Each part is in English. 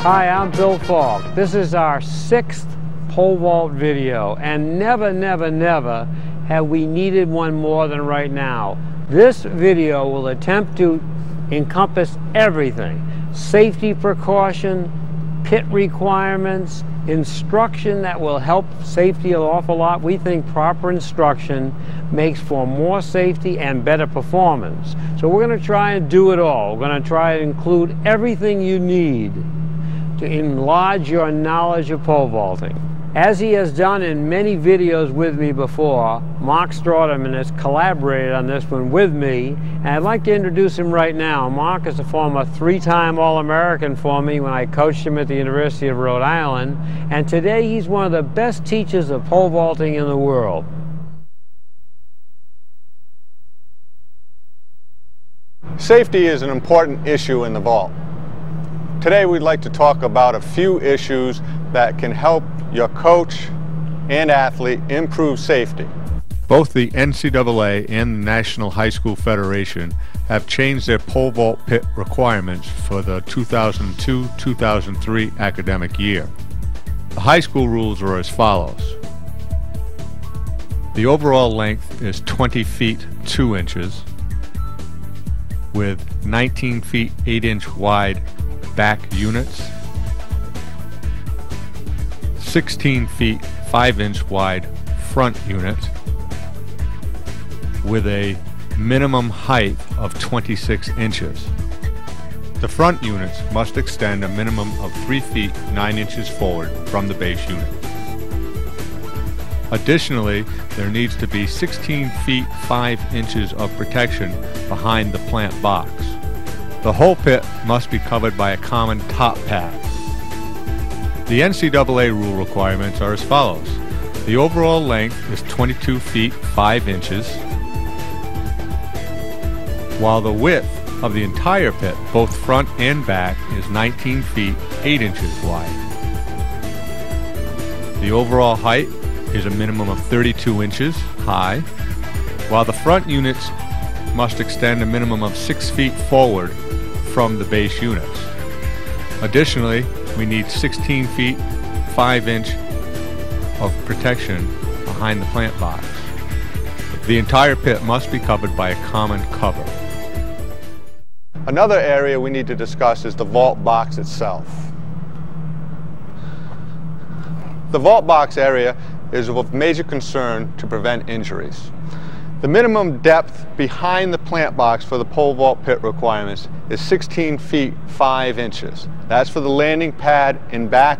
Hi, I'm Bill Falk. This is our 6th pole vault video, and never, never, never have we needed one more than right now. This video will attempt to encompass everything: safety precaution, pit requirements, instruction that will help safety an awful lot. We think proper instruction makes for more safety and better performance. So we're going to try and do it all. We're going to try and include everything you need to enlarge your knowledge of pole vaulting. As he has done in many videos with me before, Mark Strawderman has collaborated on this one with me, and I'd like to introduce him right now. Mark is a former 3-time All-American for me when I coached him at the University of Rhode Island, and today he's one of the best teachers of pole vaulting in the world. Safety is an important issue in the vault. Today we'd like to talk about a few issues that can help your coach and athlete improve safety. Both the NCAA and the National High School Federation have changed their pole vault pit requirements for the 2002-2003 academic year. The high school rules are as follows. The overall length is 20 feet 2 inches with 19 feet 8 inch wide back units, 16 feet 5 inch wide front unit with a minimum height of 26 inches. The front units must extend a minimum of 3 feet 9 inches forward from the base unit. Additionally, there needs to be 16 feet 5 inches of protection behind the plant box. The whole pit must be covered by a common top pad. The NCAA rule requirements are as follows. The overall length is 22 feet 5 inches, while the width of the entire pit, both front and back, is 19 feet 8 inches wide. The overall height is a minimum of 32 inches high, while the front units must extend a minimum of 6 feet forward from the base units. Additionally, we need 16 feet 5 inch of protection behind the plant box. The entire pit must be covered by a common cover. Another area we need to discuss is the vault box itself. The vault box area is of major concern to prevent injuries. The minimum depth behind the plant box for the pole vault pit requirements is 16 feet 5 inches. That's for the landing pad in back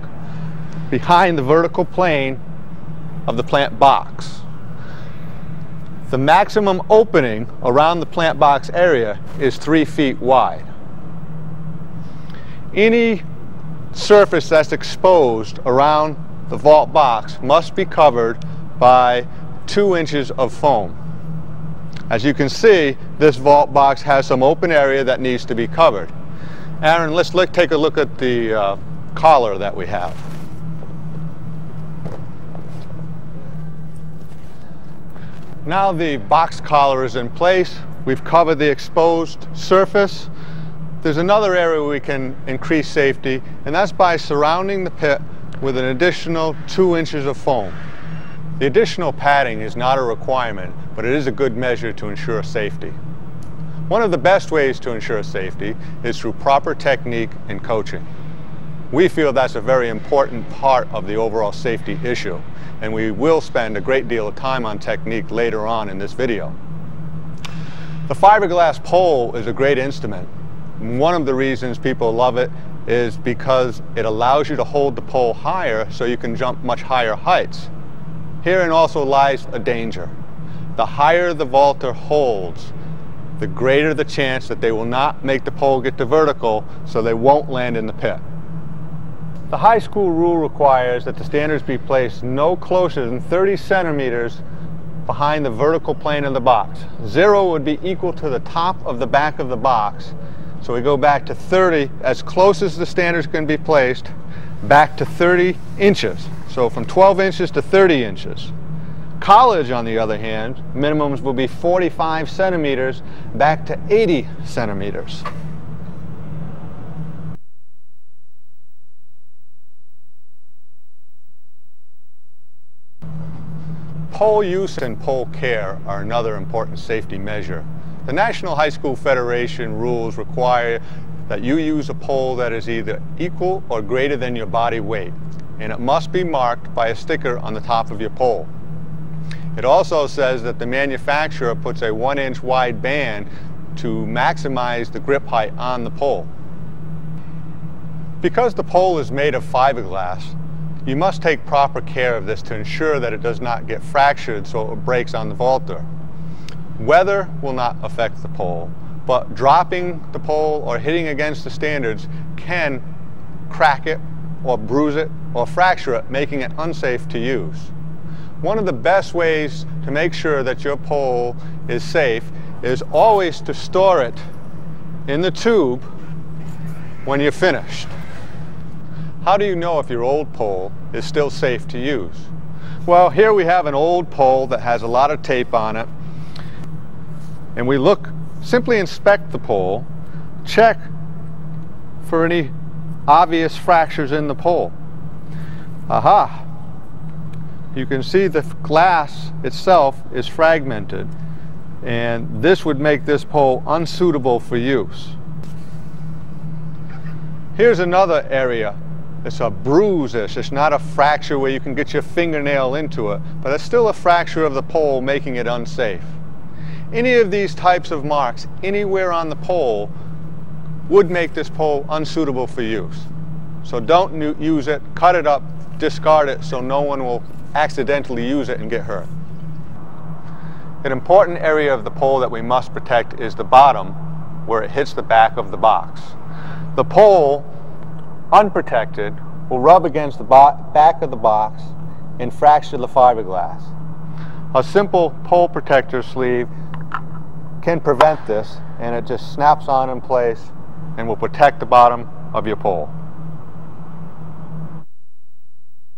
behind the vertical plane of the plant box. The maximum opening around the plant box area is 3 feet wide. Any surface that's exposed around the vault box must be covered by 2 inches of foam. As you can see, this vault box has some open area that needs to be covered. Aaron, let's take a look at the collar that we have. Now the box collar is in place. We've covered the exposed surface. There's another area we can increase safety, and that's by surrounding the pit with an additional 2 inches of foam. The additional padding is not a requirement, but it is a good measure to ensure safety. One of the best ways to ensure safety is through proper technique and coaching. We feel that's a very important part of the overall safety issue, and we will spend a great deal of time on technique later on in this video. The fiberglass pole is a great instrument. One of the reasons people love it is because it allows you to hold the pole higher so you can jump much higher heights. Herein also lies a danger. The higher the vaulter holds, the greater the chance that they will not make the pole get to vertical, so they won't land in the pit. The high school rule requires that the standards be placed no closer than 30 centimeters behind the vertical plane of the box. 0 would be equal to the top of the back of the box. So we go back to 30, as close as the standards can be placed, back to 30 inches. So from 12 inches to 30 inches. College, on the other hand, minimums will be 45 centimeters back to 80 centimeters. Pole use and pole care are another important safety measure. The National High School Federation rules require that you use a pole that is either equal or greater than your body weight, and it must be marked by a sticker on the top of your pole. It also says that the manufacturer puts a 1-inch wide band to maximize the grip height on the pole. Because the pole is made of fiberglass, you must take proper care of this to ensure that it does not get fractured so it breaks on the vaulter. Weather will not affect the pole, but dropping the pole or hitting against the standards can crack it or bruise it or fracture it, making it unsafe to use. One of the best ways to make sure that your pole is safe is always to store it in the tube when you're finished. How do you know if your old pole is still safe to use? Well, here we have an old pole that has a lot of tape on it, and we simply inspect the pole, check for any obvious fractures in the pole. Aha! You can see the glass itself is fragmented, and this would make this pole unsuitable for use. Here's another area. It's a bruise-ish. It's not a fracture where you can get your fingernail into it, but it's still a fracture of the pole, making it unsafe. Any of these types of marks anywhere on the pole would make this pole unsuitable for use. So don't use it, cut it up, discard it so no one will accidentally use it and get hurt. An important area of the pole that we must protect is the bottom, where it hits the back of the box. The pole, unprotected, will rub against the back of the box and fracture the fiberglass. A simple pole protector sleeve can prevent this, and it just snaps on in place and will protect the bottom of your pole.